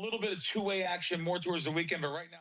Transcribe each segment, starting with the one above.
little bit of two-way action more towards the weekend, but right now.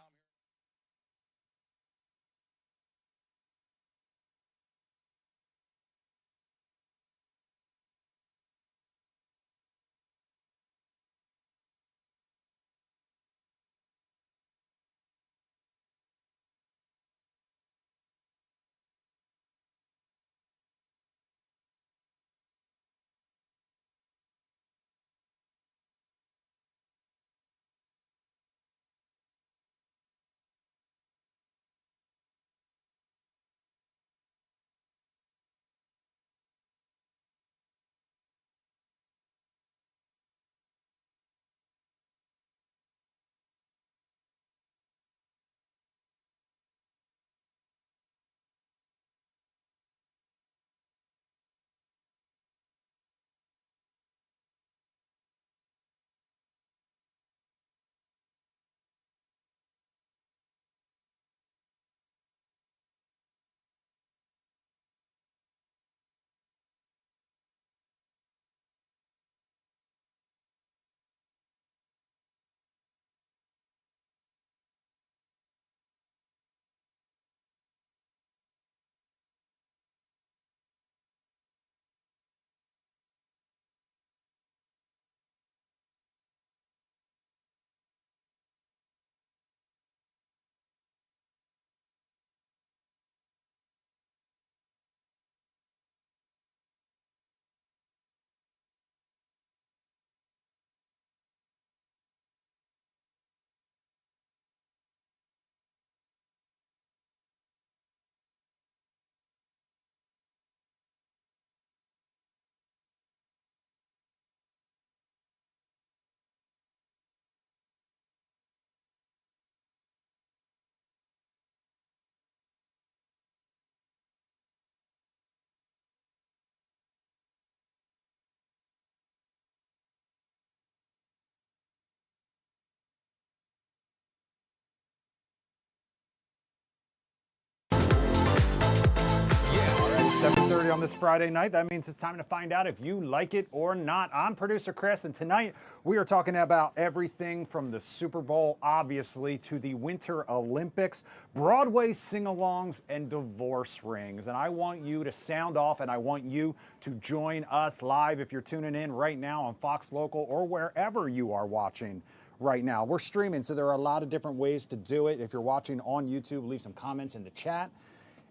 All right, 7:30 on this Friday night. That means it's time to find out if you like it or not. I'm producer Chris, and tonight we are talking about everything from the Super Bowl, obviously, to the Winter Olympics, Broadway sing-alongs, and divorce rings. And I want you to sound off, and I want you to join us live if you're tuning in right now on Fox Local or wherever you are watching right now. We're streaming, so there are a lot of different ways to do it. If you're watching on YouTube, leave some comments in the chat.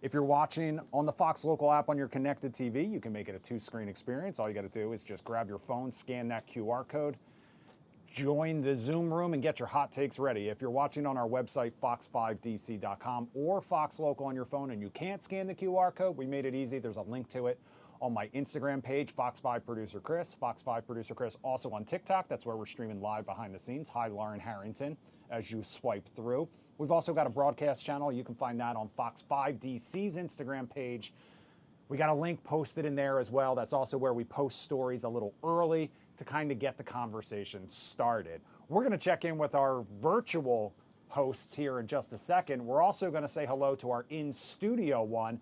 If you're watching on the Fox Local app on your connected TV, you can make it a two-screen experience. All you got to do is just grab your phone, scan that QR code, join the Zoom room, and get your hot takes ready. If you're watching on our website, fox5dc.com, or Fox Local on your phone, and you can't scan the QR code, we made it easy. There's a link to it on my Instagram page, Fox5 Producer Chris, Fox5 Producer Chris. Also on TikTok, that's where we're streaming live behind the scenes. Hi, Lauren Harrington, as you swipe through. We've also got a broadcast channel. You can find that on Fox5DC's Instagram page. We got a link posted in there as well. That's also where we post stories a little early to kind of get the conversation started. We're going to check in with our virtual hosts here in just a second. We're also going to say hello to our in-studio one.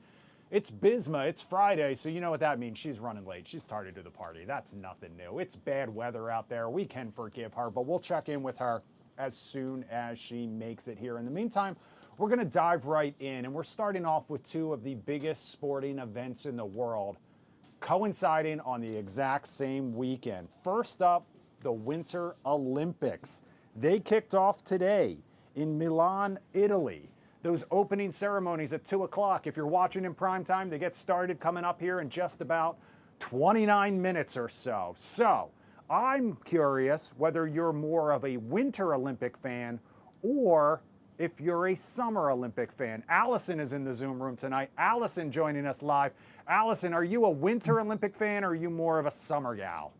It's Bisma, it's Friday, so you know what that means. She's running late. She's started to the party. That's nothing new. It's bad weather out there. We can forgive her, but we'll check in with her as soon as she makes it here. In the meantime, we're going to dive right in, and we're starting off with two of the biggest sporting events in the world coinciding on the exact same weekend. First up, the Winter Olympics. They kicked off today in Milan, Italy. Those opening ceremonies at 2 o'clock. If you're watching in prime time, they get started coming up here in just about 29 minutes or so. So I'm curious whether you're more of a Winter Olympic fan or if you're a Summer Olympic fan. Allison is in the Zoom room tonight. Allison joining us live. Allison, are you a Winter Olympic fan or are you more of a summer gal?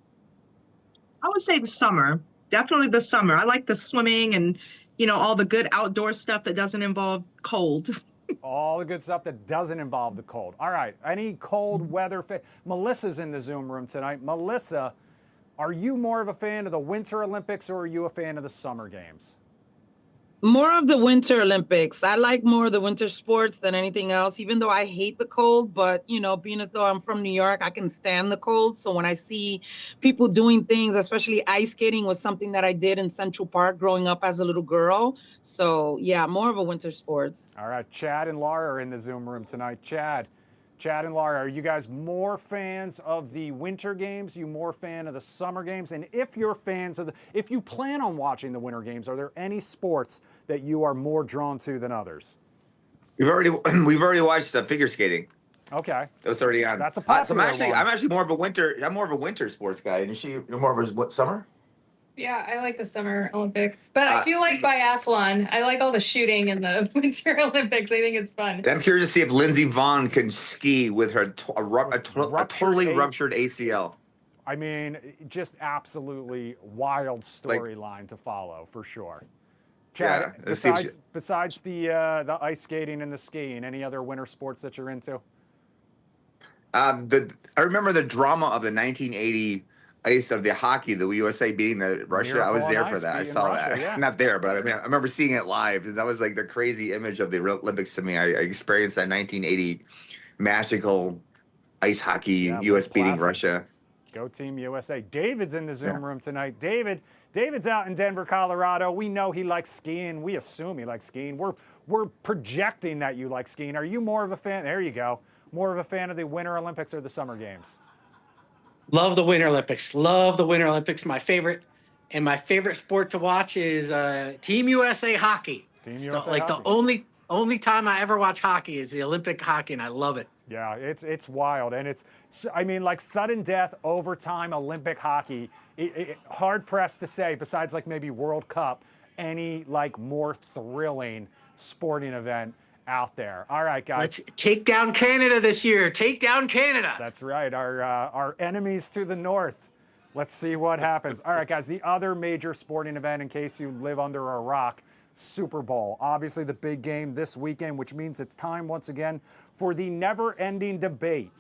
I would say the summer. Definitely the summer. I like the swimming and, you know, all the good outdoor stuff that doesn't involve cold. All the good stuff that doesn't involve the cold. All right. Any cold weather fan? Melissa's in the Zoom room tonight. Melissa, are you more of a fan of the Winter Olympics or are you a fan of the Summer Games? More of the Winter Olympics. I like more of the winter sports than anything else, even though I hate the cold. But, being as though I'm from New York, I can stand the cold. So when I see people doing things, especially ice skating was something that I did in Central Park growing up as a little girl. So, yeah, more of a winter sports. All right, Chad and Laura are in the Zoom room tonight. Chad and Laura, are you guys more fans of the winter games? You more fan of the summer games? And if you're fans of if you plan on watching the winter games, are there any sports that you are more drawn to than others? We've already watched figure skating. Okay, That's already on. that's a popular one. I'm actually more of a winter sports guy. And you're more of a what, summer? Yeah, I like the Summer Olympics, but I do like biathlon. I like all the shooting in the Winter Olympics. I think it's fun. I'm curious to see if Lindsey Vonn can ski with her a totally ruptured ACL. I mean, just absolutely wild storyline to follow for sure. Chad, Yeah, besides the ice skating and the skiing, any other winter sports that you're into? I remember the drama of the 1980 ice of the hockey, the USA beating the Russia. Miracle I was there on for Ice that. I beating saw Russia, that. yeah. Not there, but I mean, I remember seeing it live. And that was like the crazy image of the Olympics to me. I experienced that 1980 magical ice hockey, US beating classic. Russia. Go Team USA. David's in the Zoom room tonight. David's out in Denver, Colorado. We know he likes skiing. We assume he likes skiing. We're projecting that you like skiing. Are you more of a fan? There you go. More of a fan of the Winter Olympics or the Summer Games? Love the Winter Olympics. Love the Winter Olympics. My favorite sport to watch is Team USA hockey. Team It's USA like hockey. the only time I ever watch hockey is the Olympic hockey, and I love it. Yeah, it's wild, and like sudden death, overtime, Olympic hockey. Hard pressed to say, besides like maybe World Cup, any like more thrilling sporting event out there. All right, guys. Let's take down Canada this year. Take down Canada. That's right, our enemies to the north. Let's see what happens. All right, guys, the other major sporting event, in case you live under a rock, Super Bowl. Obviously the big game this weekend, which means it's time once again for the never-ending debate.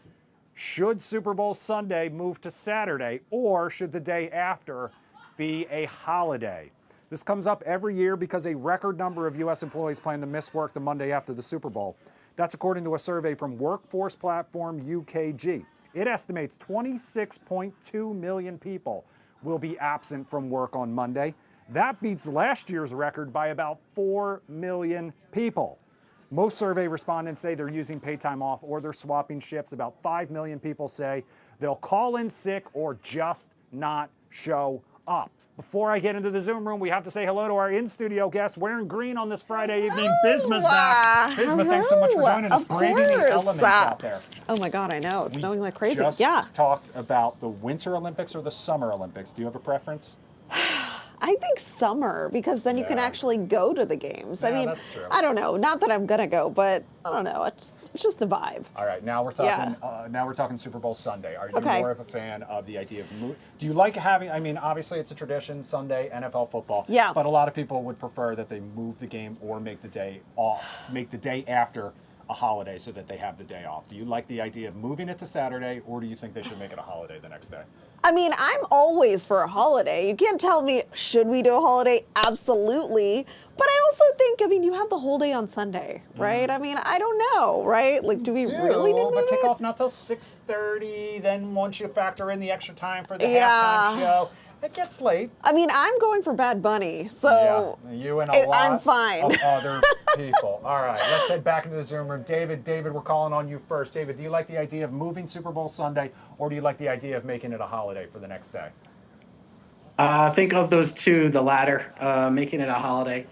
Should Super Bowl Sunday move to Saturday, or should the day after be a holiday? This comes up every year because a record number of U.S. employees plan to miss work the Monday after the Super Bowl. That's according to a survey from workforce platform UKG. It estimates 26.2 million people will be absent from work on Monday. That beats last year's record by about 4 million people. Most survey respondents say they're using paid time off or they're swapping shifts. About 5 million people say they'll call in sick or just not show up. Before I get into the Zoom room, we have to say hello to our in-studio guest wearing green on this Friday evening. Bisma's back. Bisma, thanks so much for joining us. Braving the elements out there. Oh my God, I know. It's snowing like crazy. Just Yeah. talked about the Winter Olympics or the Summer Olympics. Do you have a preference? I think summer, because then you can actually go to the games. I Yeah, mean, that's true. I don't know. Not that I'm gonna go, but I don't know. It's just a vibe. All right, now we're talking Super Bowl Sunday. Are you Okay. more of a fan of the idea of do you like having, I mean, obviously it's a tradition, Sunday, NFL football. Yeah. But a lot of people would prefer that they move the game or make the day off, make the day after a holiday so that they have the day off. Do you like the idea of moving it to Saturday, or do you think they should make it a holiday the next day? I mean, I'm always for a holiday. You can't tell me, should we do a holiday? Absolutely. But I also think, I mean, you have the whole day on Sunday, right? I mean, I don't know, right? Like, do we really need to but move it? kickoff not till 6:30. Then once you factor in the extra time for the Yeah. halftime show, it gets late. I mean, I'm going for Bad Bunny, so Yeah, you and a lot I'm fine. of other people. All right, let's head back into the Zoom room. David, we're calling on you first. David, do you like the idea of moving Super Bowl Sunday, or do you like the idea of making it a holiday for the next day? Think of those two, the latter, making it a holiday.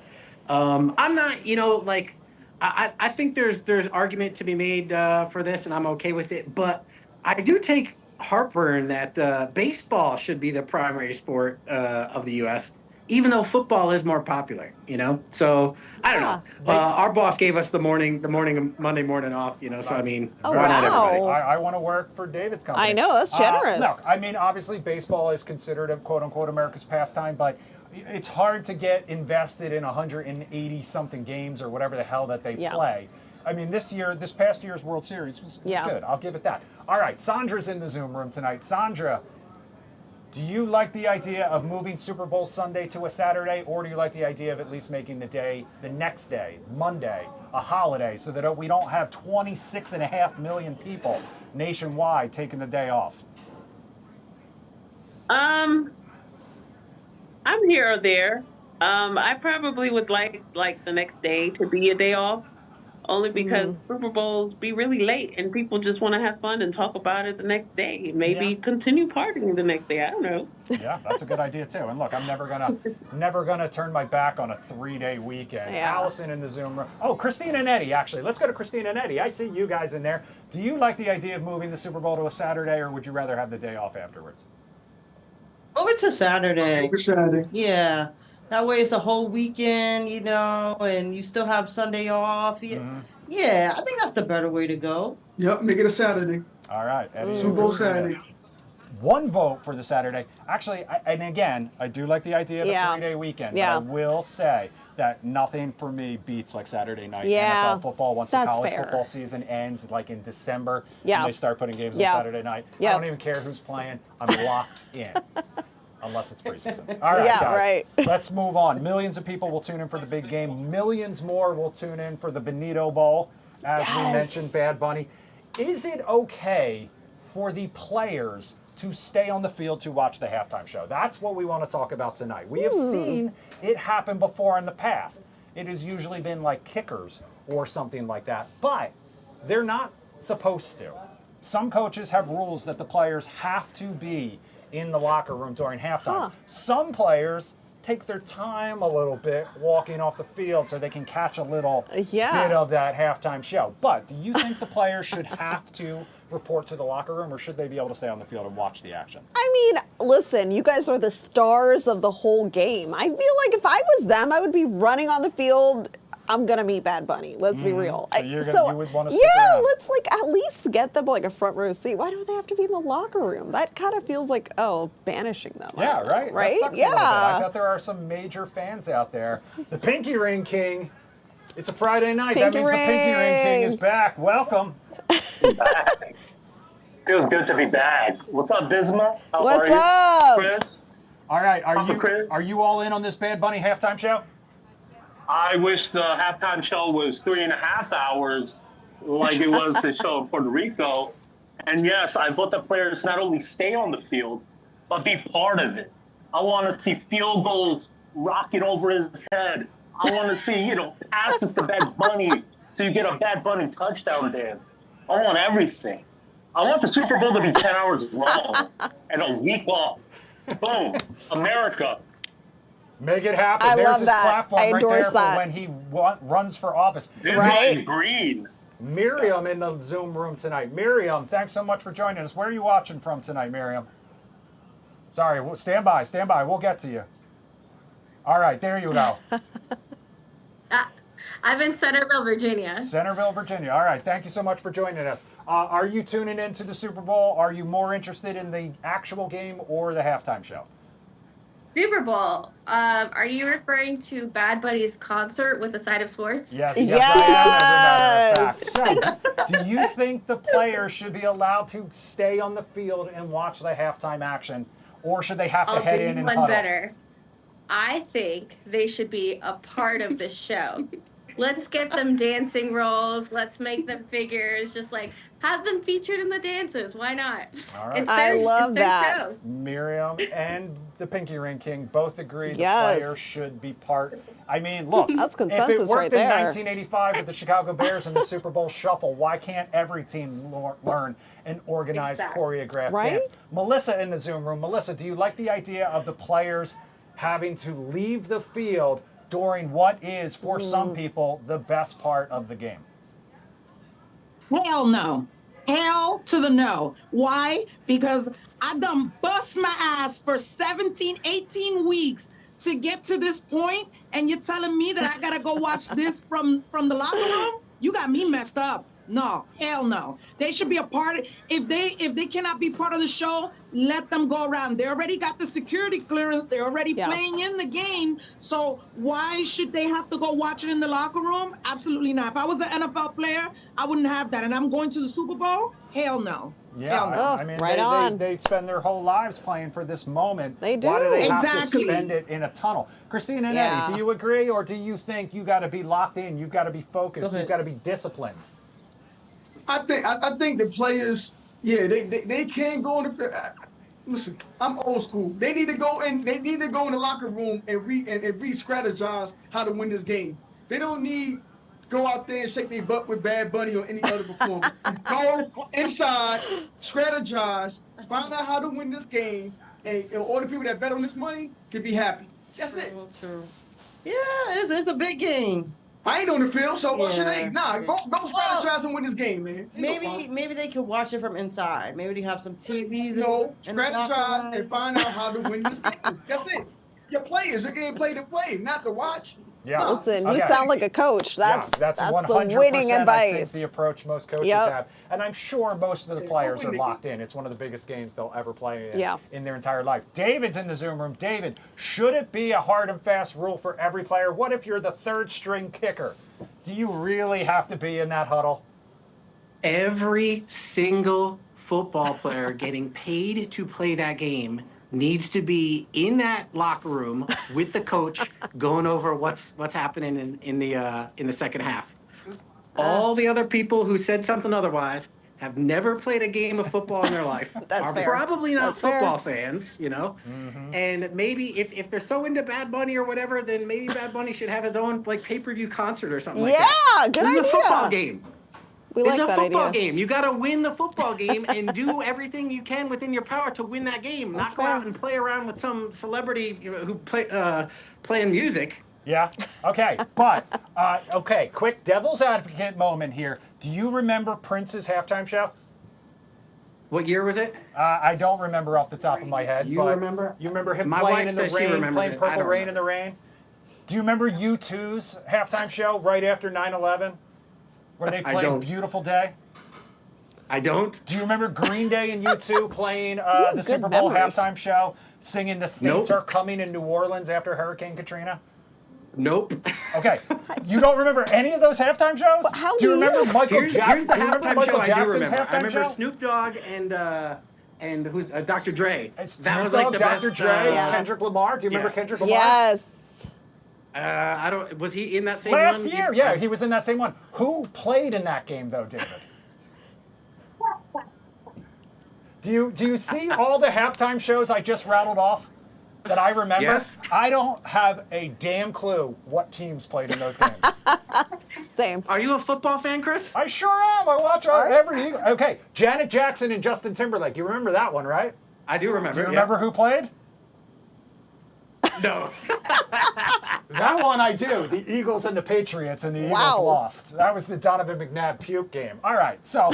I'm not, like, I think there's argument to be made for this, and I'm okay with it. But I do take heartburn that baseball should be the primary sport of the U.S., even though football is more popular, So I don't know. Our boss gave us the Monday morning off, So I mean, Oh, why not wow. everybody? I want to work for David's company. I know, that's generous. Look, I mean, obviously, baseball is considered a quote-unquote America's pastime, but it's hard to get invested in 180-something games or whatever the hell that they play. I mean, this past year's World Series was good. I'll give it that. All right, Sandra's in the Zoom room tonight. Sandra, Do you like the idea of moving Super Bowl Sunday to a Saturday, or do you like the idea of at least making the next day, Monday, a holiday, so that we don't have 26.5 million people nationwide taking the day off? I'm here or there. I probably would like the next day to be a day off, only because Super Bowls be really late and people just want to have fun and talk about it the next day. Maybe continue partying the next day. I don't know. Yeah, that's a good idea too. And look, I'm never gonna turn my back on a 3-day weekend. Yeah. Allison in the Zoom room. Oh, Christina and Eddie, actually. Let's go to Christina and Eddie. I see you guys in there. Do you like the idea of moving the Super Bowl to a Saturday, or would you rather have the day off afterwards? Oh, it's a Saturday. Over Saturday. Yeah. That way it's a whole weekend, you know, and you still have Sunday off. Yeah, I think that's the better way to go. Yep, make it a Saturday. All right, Eddie. Super Bowl Saturday. One vote for the Saturday. Actually, and again, I do like the idea of a 3-day weekend. Yeah. But I will say that nothing for me beats like Saturday night Yeah, NFL football once the that's college fair. football season ends, like in December, Yeah. and they start putting games Yeah. on Saturday night. I Yeah. don't even care who's playing. I'm locked in. Unless it's preseason. All right, Yeah, guys. right. Let's move on. Millions of people will tune in for the big game. Millions more will tune in for the Benito Bowl. As we mentioned, Bad Bunny. Is it okay for the players to stay on the field to watch the halftime show? That's what we want to talk about tonight. We have seen it happen before in the past. It has usually been like kickers or something like that, but they're not supposed to. Some coaches have rules that the players have to be in the locker room during halftime. Some players take their time a little bit walking off the field so they can catch a little bit of that halftime show. But do you think the players should have to report to the locker room, or should they be able to stay on the field and watch the action? I mean, listen, you guys are the stars of the whole game. I feel like if I was them, I would be running on the field. I'm gonna meet Bad Bunny. Let's be real. So you would want to stick yeah, around. let's like at least get them like a front row seat. Why do they have to be in the locker room? That kind of feels like banishing them. Yeah, right. Right? That sucks a little bit. I bet there are some major fans out there. The Pinky Ring King. It's a Friday night. That means the Pinky Ring King is back. Welcome. Feels good to be back. What's up, Bisma? How What's are you? up? Chris? All right, Chris. are you all in on this Bad Bunny halftime show? I wish the halftime show was 3.5 hours like it was the show in Puerto Rico. And yes, I vote the players not only stay on the field, but be part of it. I want to see field goals rocking over his head. I want to see, passes to Bad Bunny so you get a Bad Bunny touchdown dance. I want everything. I want the Super Bowl to be 10 hours long and a week off. Boom. America. Make it happen. I There's love his that. platform I right there endorse for that. when he runs for office. Right? Green. Miriam in the Zoom room tonight. Miriam, thanks so much for joining us. Where are you watching from tonight, Miriam? Sorry, stand by. We'll get to you. All right, there you go. I'm in Centerville, Virginia. Centerville, Virginia. All right, thank you so much for joining us. Are you tuning into the Super Bowl? Are you more interested in the actual game or the halftime show? Super Bowl. Are you referring to Bad Bunny's concert with a side of sports? Yes, I am, as a matter of fact. So, do you think the players should be allowed to stay on the field and watch the halftime action, or should they have to head in and huddle? Better. I think they should be a part of the show. Let's get them dancing roles. Let's make them figures. Just like have them featured in the dances. Why not? All right. I love that. Show. Miriam and the Pinky Ring King both agree the Yes. players should be part. I mean, look, That's if consensus it worked right in there. 1985 with the Chicago Bears and the Super Bowl Shuffle, why can't every team learn an organized, choreographed dance? Melissa in the Zoom room. Melissa, do you like the idea of the players having to leave the field during what is, for some people, the best part of the game? Hell no. Hell to the no. Why? Because I done bust my ass for 17, 18 weeks to get to this point, and you're telling me that I gotta go watch this from the locker room? You got me messed up. No, hell no. They should be a part of, if they cannot be part of the show, let them go around. They already got the security clearance. They're already playing in the game. So why should they have to go watch it in the locker room? Absolutely not. If I was an NFL player, I wouldn't have that. And I'm going to the Super Bowl? Hell no. Yeah, hell no. I mean, they spend their whole lives playing for this moment. They do. Why do they have to Exactly. spend it in a tunnel? Christina and Eddie, do you agree, or do you think you got to be locked in, you've got to be focused, you've got to be disciplined? I think the players, they can't go in the. Listen, I'm old school. They need to go in. They need to go in the locker room and re-strategize how to win this game. They don't need go out there and shake their butt with Bad Bunny or any other performer. Go inside, strategize, find out how to win this game, and all the people that bet on this money can be happy. That's it. True. Yeah, it's a big game. I ain't on the field, so what should they? Nah, go strategize and win this game, man. Maybe they could watch it from inside. Maybe they have some TVs. No, strategize and find out how to win this game. That's it. Your players, they're getting play to play, not to watch. Yeah. Listen, you sound like a coach. That's the 100%, winning I advice. think the approach most coaches have. And I'm sure most of the players are locked in. It's one of the biggest games they'll ever play in their entire life. David's in the Zoom room. David, should it be a hard and fast rule for every player? What if you're the third string kicker? Do you really have to be in that huddle? Every single football player getting paid to play that game needs to be in that locker room with the coach going over what's happening in the second half. All the other people who said something otherwise have never played a game of football in their life, are probably not football fans, you know? And maybe if they're so into Bad Bunny or whatever, then maybe Bad Bunny should have his own pay-per-view concert or something like that. Yeah, good idea. idea. It's a football game. It's a football game. You got to win the football game and do everything you can within your power to win that game. Not go out and play around with some celebrity who playing music. Yeah. Okay. But quick devil's advocate moment here. Do you remember Prince's halftime show? What year was it? I don't remember off the top of my head. You remember? You remember him My playing wife in the says she rain, remembers playing it. I Purple don't Rain in the Rain? Do you remember U2's halftime show right after 9/11? Where they played Beautiful Day? I don't. Do you remember Green Day and U2 playing the Super Bowl halftime show, singing The Saints Are Coming in New Orleans after Hurricane Katrina? Nope. Okay. You don't remember any of those halftime shows? How do you remember Michael Here's Jackson? the halftime show I do remember. Halftime I remember show? Snoop Dogg and who's Dr. Dre. That was like the Dr. best. Dre, Kendrick Lamar. Do you remember Kendrick Lamar? Yes. I don't. Was he in that same Last one? year, yeah, he was in that same one. Who played in that game, though, David? Do you see all the halftime shows I just rattled off that I remember? Yes. I don't have a damn clue what teams played in those games. Same. Are you a football fan, Chris? I sure am. I watch every. Okay, Janet Jackson and Justin Timberlake. You remember that one, right? I do remember. Do you remember who played? No. That one I do. The Eagles and the Patriots, and the Eagles lost. That was the Donovan McNabb puke game. All right, so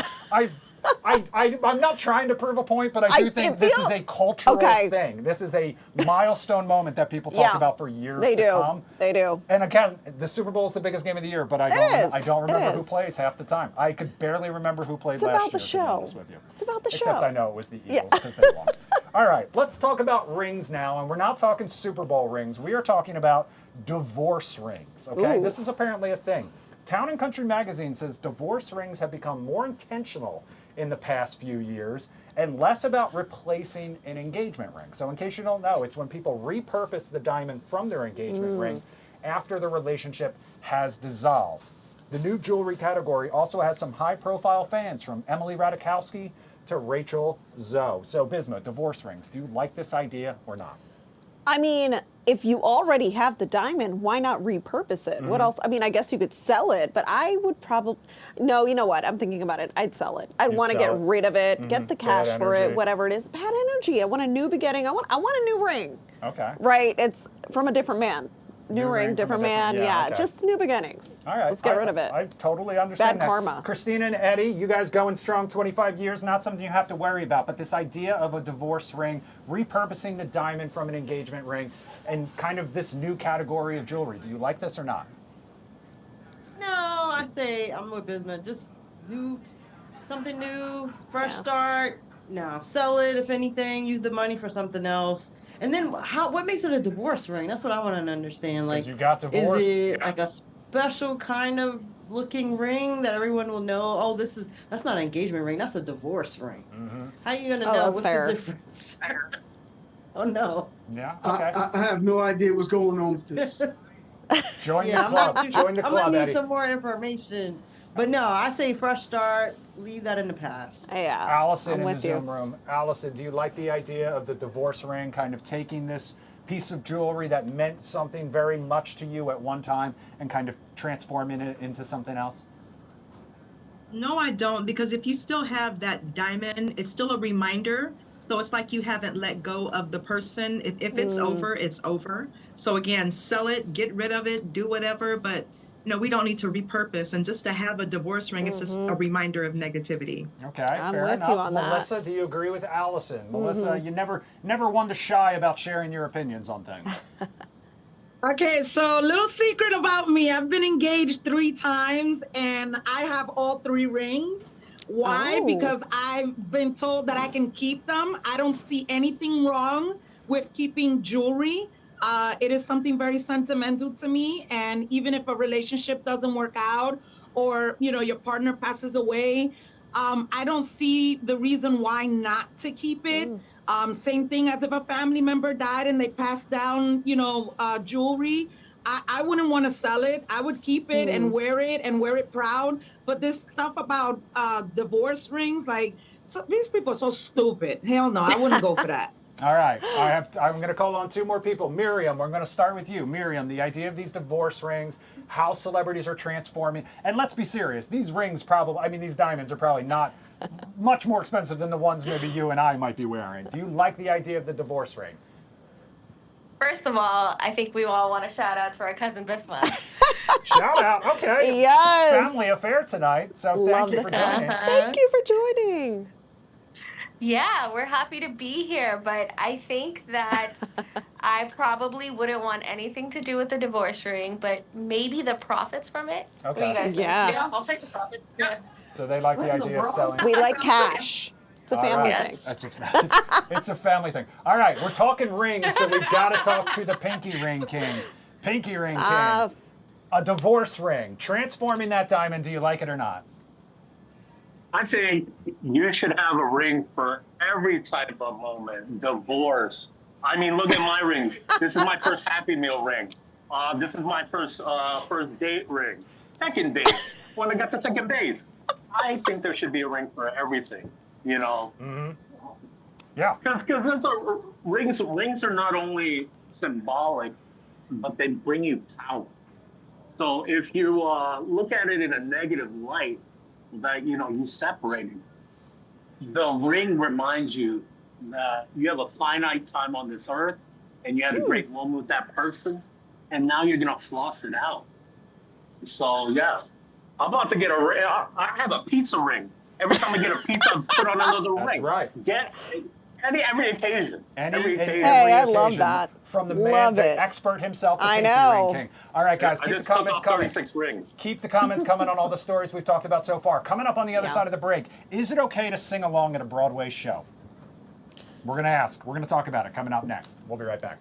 I'm not trying to prove a point, but I do think this is a cultural thing. This is a milestone moment that people talk about for years to come. They do. And again, the Super Bowl is the biggest game of the year, but I don't remember who plays half the time. I could barely remember who played last year. It's about the show. It's about the show. Except I know it was the Eagles because they won. All right, let's talk about rings now, and we're not talking Super Bowl rings. We are talking about divorce rings, okay? Ooh. This is apparently a thing. Town & Country magazine says divorce rings have become more intentional in the past few years and less about replacing an engagement ring. So in case you don't know, it's when people repurpose the diamond from their engagement ring after the relationship has dissolved. The new jewelry category also has some high-profile fans, from Emily Ratajkowski to Rachel Zoe. So Bisma, divorce rings, do you like this idea or not? I mean, if you already have the diamond, why not repurpose it? What else? I mean, I guess you could sell it, but I would probably, no, you know what? I'm thinking about it. I'd sell it. I'd want to get rid of it, get the cash for it, whatever it is. Bad energy. I want a new beginning. I want a new ring. Okay. Right? It's from a different man. New ring, different man. Yeah, just new beginnings. All right. Let's get rid of it. I totally understand Bad karma. Christina and Eddie, you guys going strong 25 years, not something you have to worry about, but this idea of a divorce ring, repurposing the diamond from an engagement ring, and kind of this new category of jewelry. Do you like this or not? No, I say I'm with Bismuth. Just new, something new, fresh start. No, sell it if anything. Use the money for something else. And then what makes it a divorce ring? That's what I want to understand. Like, you got divorced. Is it like a special kind of looking ring that everyone will know? Oh, that's not an engagement ring. That's a divorce ring. How are you gonna know what's the difference? Oh no. Yeah. Okay. I have no idea what's going on with this. Join the club. Join the I'm club, gonna need Eddie. some more information. But no, I say fresh start. Leave that in the past. Yeah. Allison I'm in the with you. Zoom room. Allison, do you like the idea of the divorce ring kind of taking this piece of jewelry that meant something very much to you at one time and kind of transforming it into something else? No, I don't, because if you still have that diamond, it's still a reminder. So it's like you haven't let go of the person. If it's over, it's over. So again, sell it, get rid of it, do whatever. But we don't need to repurpose. And just to have a divorce ring, it's just a reminder of negativity. Okay, I'm fair with enough. you on that. Melissa, do you agree with Allison? Melissa, you never one to shy about sharing your opinions on things. Okay, so little secret about me. I've been engaged 3 times and I have all 3 rings. Why? Oh. Because I've been told that I can keep them. I don't see anything wrong with keeping jewelry. It is something very sentimental to me. And even if a relationship doesn't work out or, your partner passes away, I don't see the reason why not to keep it. Same thing as if a family member died and they passed down, jewelry. I wouldn't want to sell it. I would keep it and wear it proud. But this stuff about divorce rings, these people are so stupid. Hell no, I wouldn't go for that. All right, I'm going to call on 2 more people. Miriam, we're going to start with you. Miriam, the idea of these divorce rings, how celebrities are transforming, and let's be serious, these rings these diamonds are probably not much more expensive than the ones maybe you and I might be wearing. Do you like the idea of the divorce ring? First of all, I think we all want to shout out to our cousin Bisma. Shout out, okay. Yes. Family affair tonight, so thank you for joining. Thank you for joining. Yeah, we're happy to be here, but I think that I probably wouldn't want anything to do with the divorce ring, but maybe the profits from it. What do you guys think? Yeah. I'll take the profits. Yeah. So they like the idea of selling. We like cash. It's a family thing. It's a family thing. All right, we're talking rings, so we've got to talk to the Pinky Ring King. Pinky Ring King, a divorce ring. Transforming that diamond, do you like it or not? I think you should have a ring for every type of moment. Divorce. I mean, look at my rings. This is my first Happy Meal ring. This is my first date ring. Second date, when I got to second base. I think there should be a ring for everything, Mm-hmm. Yeah. Because rings are not only symbolic, but they bring you power. So if you look at it in a negative light, that you separated, the ring reminds you that you have a finite time on this earth and you had a great moment with that person, and now you're gonna floss it out. So yeah, I'm about to get a ring. I have a pizza ring. Every time I get a pizza, I put on another ring. That's right. Get every occasion. Every occasion. Hey, I love that. From the man, the expert himself, the Pinky Ring King. All right, guys, keep the comments coming. 36 rings. Keep the comments coming on all the stories we've talked about so far. Coming up on the other side of the break, is it okay to sing along at a Broadway show? We're going to ask. We're going to talk about it coming up next. We'll be right back.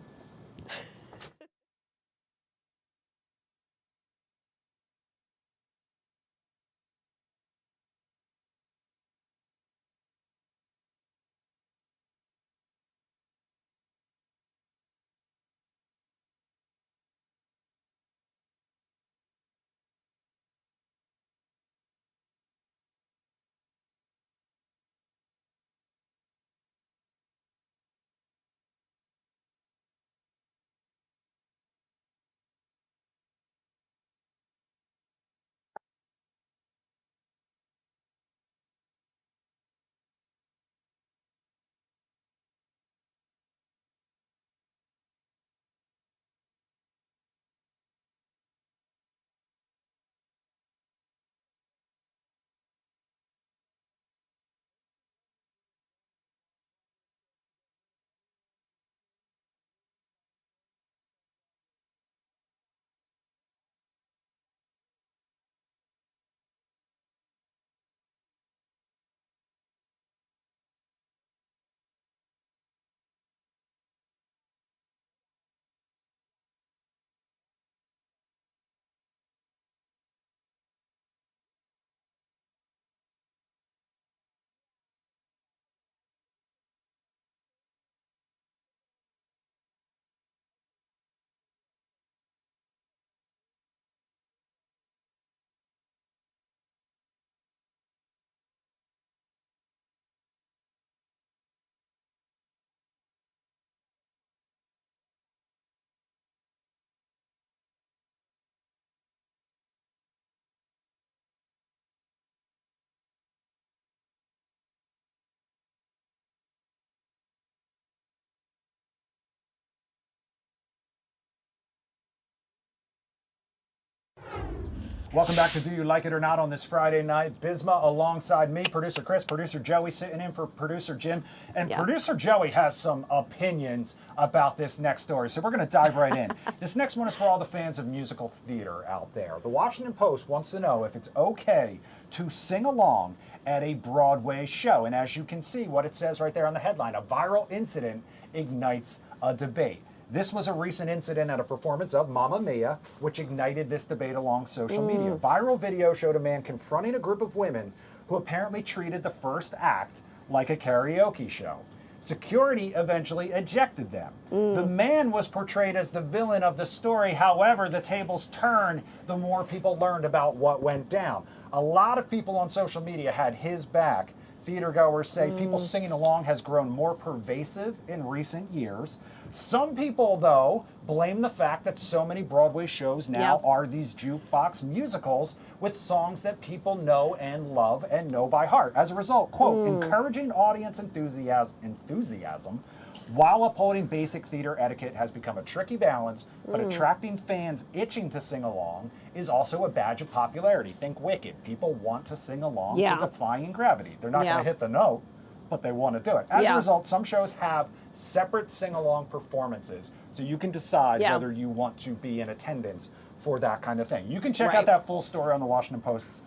Welcome back to Do You Like It or Not on this Friday night. Bisma alongside me, producer Chris, producer Joey sitting in for producer Jim. And producer Joey has some opinions about this next story. So we're going to dive right in. This next one is for all the fans of musical theater out there. The Washington Post wants to know if it's okay to sing along at a Broadway show. And as you can see, what it says right there on the headline, a viral incident ignites a debate. This was a recent incident at a performance of Mamma Mia, which ignited this debate along social media. Viral video showed a man confronting a group of women who apparently treated the first act like a karaoke show. Security eventually ejected them. The man was portrayed as the villain of the story. However, the tables turned the more people learned about what went down. A lot of people on social media had his back. Theater goers say people singing along has grown more pervasive in recent years. Some people, though, blame the fact that so many Broadway shows now are these jukebox musicals with songs that people know and love and know by heart. As a result, quote, encouraging audience enthusiasm while upholding basic theater etiquette has become a tricky balance, but attracting fans itching to sing along is also a badge of popularity. Think Wicked. People want to sing along to Defying Gravity. They're not going to hit the note, but they want to do it. As a result, some shows have separate sing-along performances, so you can decide whether you want to be in attendance for that kind of thing. You can check out that full story on the Washington Post's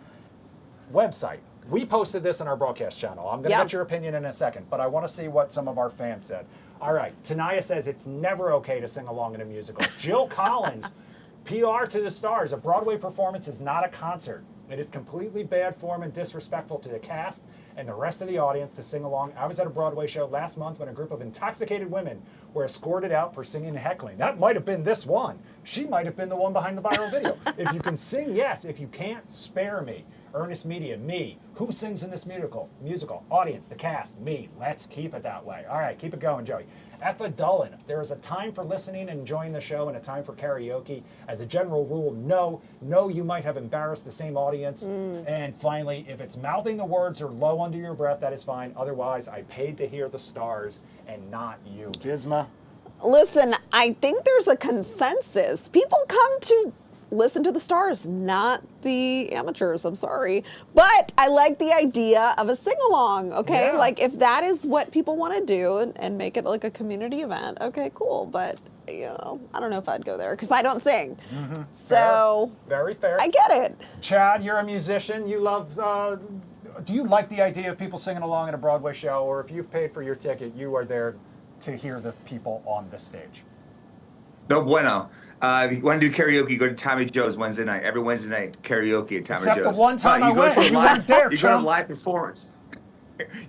website. We posted this on our broadcast channel. I'm going to get your opinion in a second, but I want to see what some of our fans said. All right, Tanaya says it's never okay to sing along in a musical. Jill Collins, PR to the stars. A Broadway performance is not a concert. It is completely bad form and disrespectful to the cast and the rest of the audience to sing along. I was at a Broadway show last month when a group of intoxicated women were escorted out for singing and heckling. That might have been this one. She might have been the one behind the viral video. If you can sing, yes. If you can't, spare me. Earnest Media, me. Who sings in this musical? Audience, the cast, me. Let's keep it that way. All right, keep it going, Joey. Effa Dullen, there is a time for listening and enjoying the show and a time for karaoke. As a general rule, no, you might have embarrassed the same audience. And finally, if it's mouthing the words or low under your breath, that is fine. Otherwise, I paid to hear the stars and not you. Bisma? Listen, I think there's a consensus. People come to listen to the stars, not the amateurs. I'm sorry. But I like the idea of a sing-along, okay? Like, if that is what people want to do and make it like a community event, okay, cool. But, you know, I don't know if I'd go there because I don't sing. So, very fair. I get it. Chad, you're a musician. You love, do you like the idea of people singing along at a Broadway show? Or if you've paid for your ticket, you are there to hear the people on the stage? No bueno. If you want to do karaoke, go to Tommy Joe's Wednesday night. Every Wednesday night, karaoke at Tommy Joe's. Except the one time I went, you weren't there, You go to a live performance.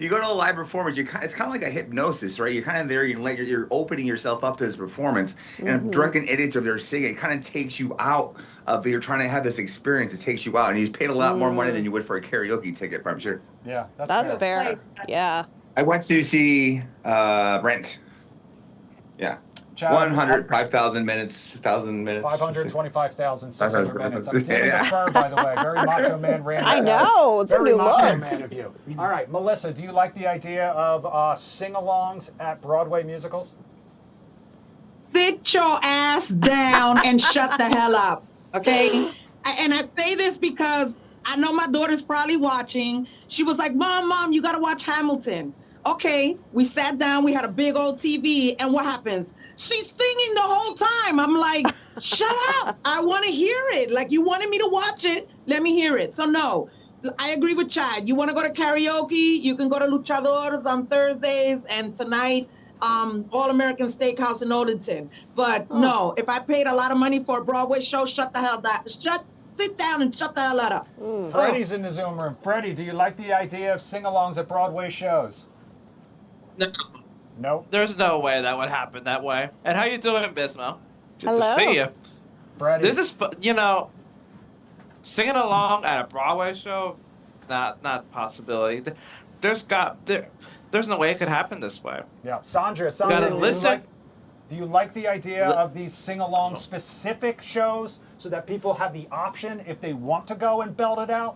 You go to a live performance. It's kind of like a hypnosis, right? You're kind of there. You're opening yourself up to this performance, and drunken idiots are there singing. It kind of takes you out of. You're trying to have this experience. It takes you out, and you paid a lot more money than you would for a karaoke ticket. I'm sure. Yeah, that's fair. Yeah. I went to see Rent. Yeah. 5,000 minutes, 1,000 minutes. 525,600 minutes. I'm taking the fur, by the way. Very macho man Randy. I know. It's a new look. Very macho man of you. All right, Melissa, do you like the idea of sing-alongs at Broadway musicals? Sit your ass down and shut the hell up, okay? And I say this because I know my daughter's probably watching. She was like, Mom, you got to watch Hamilton. Okay, we sat down, we had a big old TV, and what happens? She's singing the whole time. I'm like, shut up. I want to hear it. Like, you wanted me to watch it. Let me hear it. So, no, I agree with Chad. You want to go to karaoke? You can go to Luchadores on Thursdays, and tonight, All American Steakhouse in Odenton. But no, if I paid a lot of money for a Broadway show, sit down and shut the hell up. Freddie's in the Zoom room. Freddie, do you like the idea of sing-alongs at Broadway shows? No. Nope. There's no way that would happen that way. And how you doing, Bismo? Good Hello. to see you. Freddie. This is, singing along at a Broadway show, not a possibility. There's no way it could happen this way. Yeah, Sandra, do you like the idea of these sing-along specific shows so that people have the option if they want to go and belt it out?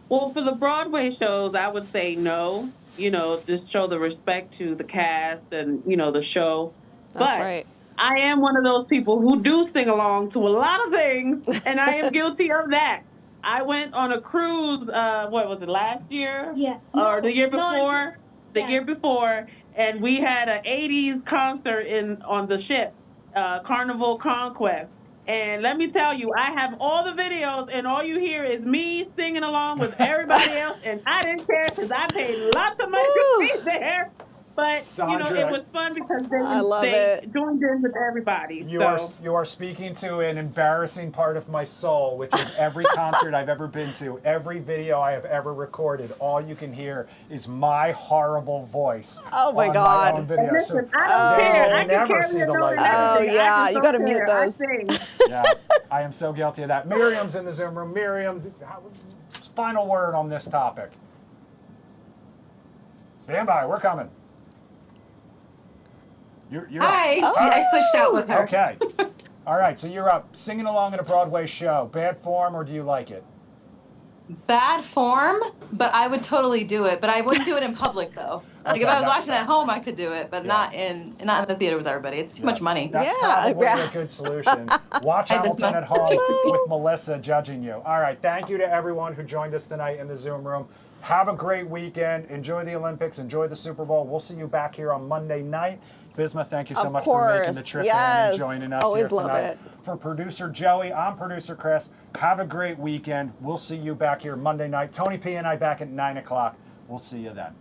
Well, for the Broadway shows, I would say no. Just show the respect to the cast and, the show. That's right. I am one of those people who do sing along to a lot of things, and I am guilty of that. I went on a cruise, what was it, last year? Yeah. Or the year before? The year before, and we had an 80s concert on the ship, Carnival Conquest. And let me tell you, I have all the videos, and all you hear is me singing along with everybody else, and I didn't care because I paid lots of money to be there. But, Sandra, it was fun because love they joined in with everybody. You are speaking to an embarrassing part of my soul, which is every concert I've ever been to, every video I have ever recorded, all you can hear is my horrible voice. Oh my on God. my own video. Listen, I don't care. I never can see carry the a light. note and Oh everything. I yeah, just you got to don't mute care. those. I sing. Yeah, I am so guilty of that. Miriam's in the Zoom room. Miriam, final word on this topic. Stand by, we're coming. You're Hi. up. I switched out with her. Okay. All right, so you're up. Singing along at a Broadway show. Bad form, or do you like it? Bad form, but I would totally do it. But I wouldn't do it in public though. Like if I was watching at home, I could do it, but not in the theater with everybody. It's too much money. That's probably a good solution. Watch Hamilton at home with Melissa judging you. All right, thank you to everyone who joined us tonight in the Zoom room. Have a great weekend. Enjoy the Olympics. Enjoy the Super Bowl. We'll see you back here on Monday night. Bisma, thank you so much for making the trip in and joining us here tonight. For producer Joey, I'm producer Chris. Have a great weekend. We'll see you back here Monday night. Tony P and I back at 9 o'clock. We'll see you then.